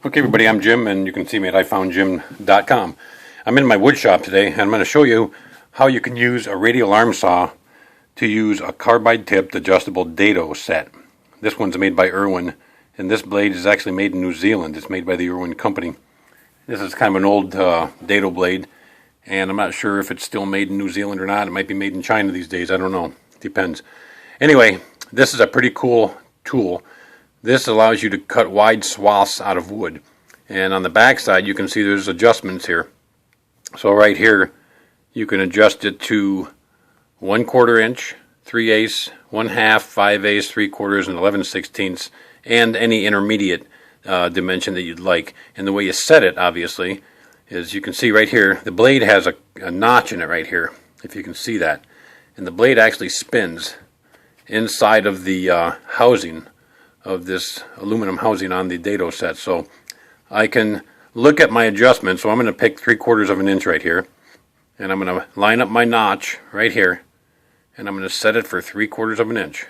Okay everybody, I'm Jim, and you can see me at ifoundjim.com. I'm in my wood shop today, and I'm going to show you how you can use a radial arm saw to use a carbide tipped adjustable daito set. This one's made by Irwin, and this blade is actually made in New Zealand. It's made by the Irwin company. This is kind of an old daito blade, and I'm not sure if it's still made in New Zealand or not. It might be made in China these days, I don't know. Depends. Anyway, this is a pretty cool tool. This allows you to cut wide swaths out of wood, and on the back side you can see there's adjustments here. So right here you can adjust it to 1/4 inch, 3/8, 1/2, 5/8, 3/4, and 11/16, and any intermediate dimension that you'd like. And the way you set it, obviously, is you can see right here the blade has a notch in it right here, if you can see that, and the blade actually spins inside of the housing of this aluminum housing on the daito set. So I can look at my adjustment. So I'm going to pick 3/4 inch right here, and I'm going to line up my notch right here, and I'm going to set it for 3/4 inch.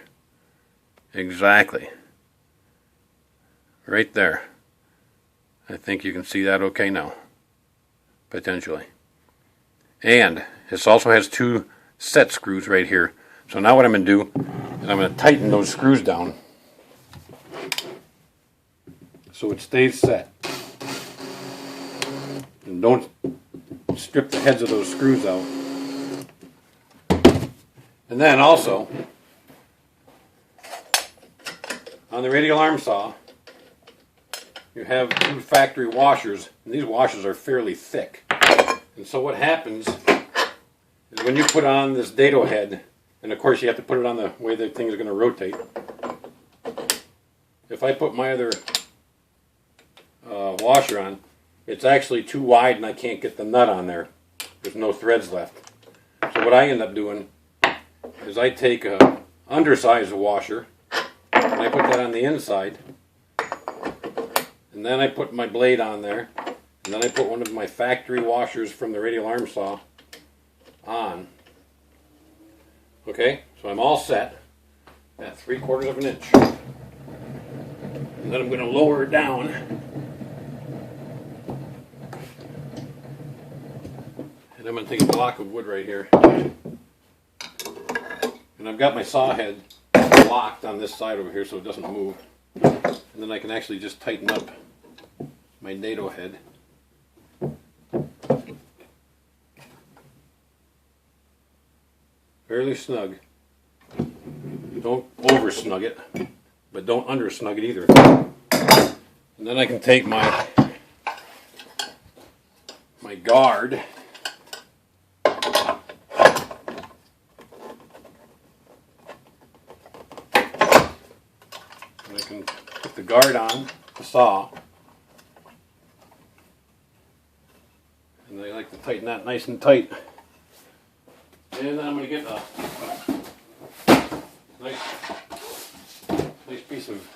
Exactly. Right there. I think you can see that okay now. Potentially. And this also has 2 set screws right here. So now what I'm going to do is I'm going to tighten those screws down so it stays set. And don't strip the heads of those screws out. And then also, on the radial arm saw, you have 2 factory washers, and these washers are fairly thick. And so what happens is when you put on this daito head, and of course you have to put it on the way the thing is going to rotate. If I put my other washer on, it's actually too wide and I can't get the nut on there. There's no threads left. So what I end up doing is I take a undersized washer and I put that on the inside, and then I put my blade on there, and then I put one of my factory washers from the radial arm saw on. Okay, so I'm all set at 3/4 inch. And then I'm going to lower it down. And I'm going to take a block of wood right here. And I've got my saw head locked on this side over here so it doesn't move. And then I can actually just tighten up my daito head. Fairly snug. Don't over snug it, but don't under snug it either. And then I can take my guard and I can put the guard on the saw, and I like to tighten that nice and tight. And then I'm going to get a nice piece of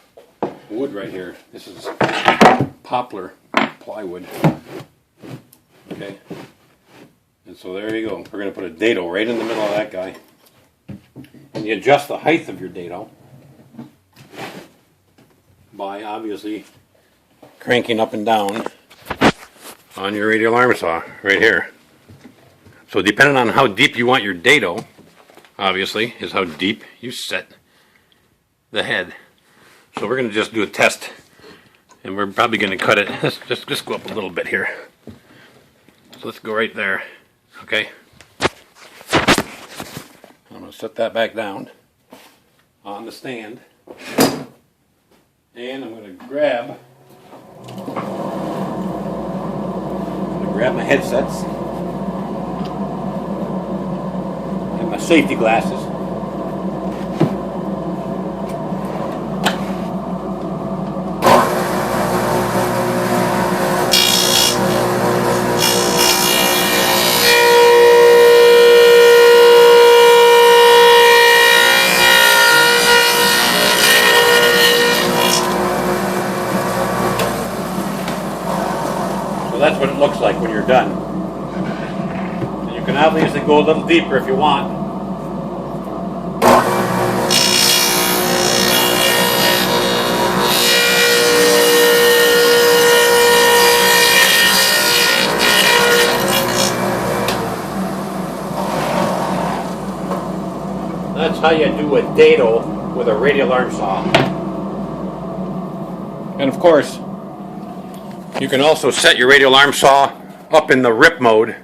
wood right here. This is poplar plywood. Okay. And so there you go. We're going to put a daito right in the middle of that guy. And you adjust the height of your daito by obviously cranking up and down on your radial arm saw right here. So depending on how deep you want your daito, obviously, is how deep you set the head. So we're going to just do a test, and we're probably going to cut it. Let's just go up a little bit here. So let's go right there. Okay. I'm going to set that back down on the stand, and I'm going to grab my headsets. My safety glasses. So that's what it looks like when you're done. And you can obviously go a little deeper if you want. how you do a daito with a radial arm saw. And of course, you can also set your radial arm saw up in the rip mode,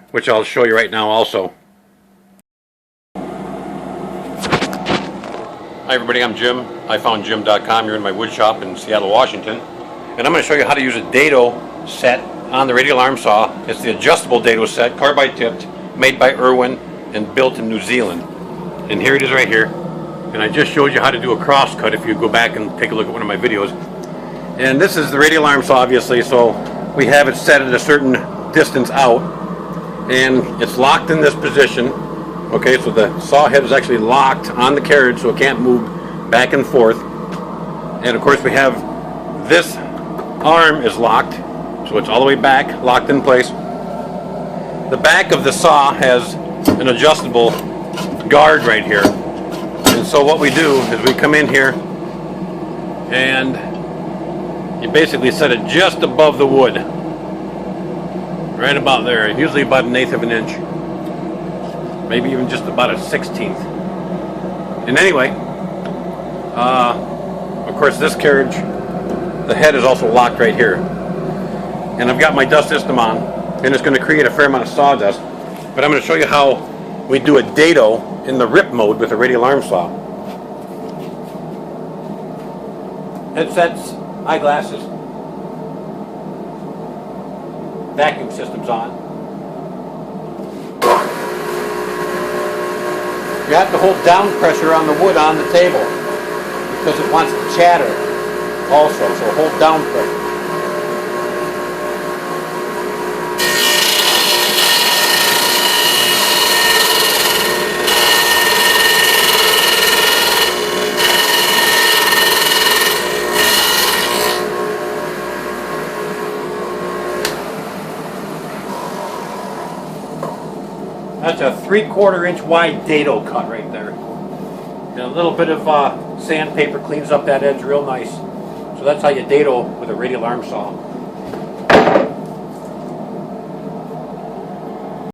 which I'll show you right now also. Hi everybody, I'm Jim. iFoundJim.com. You're in my wood shop in Seattle, Washington. And I'm going to show you how to use a daito set on the radial arm saw. It's the adjustable daito set, carbide tipped, made by Irwin and built in New Zealand. And here it is right here. And I just showed you how to do a crosscut if you go back and take a look at one of my videos. And this is the radial arm saw, obviously, so we have it set at a certain distance out. And it's locked in this position. Okay, so the saw head is actually locked on the carriage so it can't move back and forth. And of course we have this arm is locked, so it's all the way back, locked in place. The back of the saw has an adjustable guard right here. And so what we do is we come in here and you basically set it just above the wood. Right about there, usually about 1/8 of an inch. Maybe even just about a 1/16. And anyway, of course this carriage, the head is also locked right here. And I've got my dust system on, and it's going to create a fair amount of sawdust. But I'm going to show you how we do a daito in the rip mode with a radial arm saw. Headsets, eyeglasses, vacuum system's on. You have to hold down pressure on the wood on the table because it wants to chatter also, so hold down pressure. That's a 3/4 inch wide daito cut right there. And a little bit of sandpaper cleans up that edge real nice. So that's how you daito with a radial arm saw.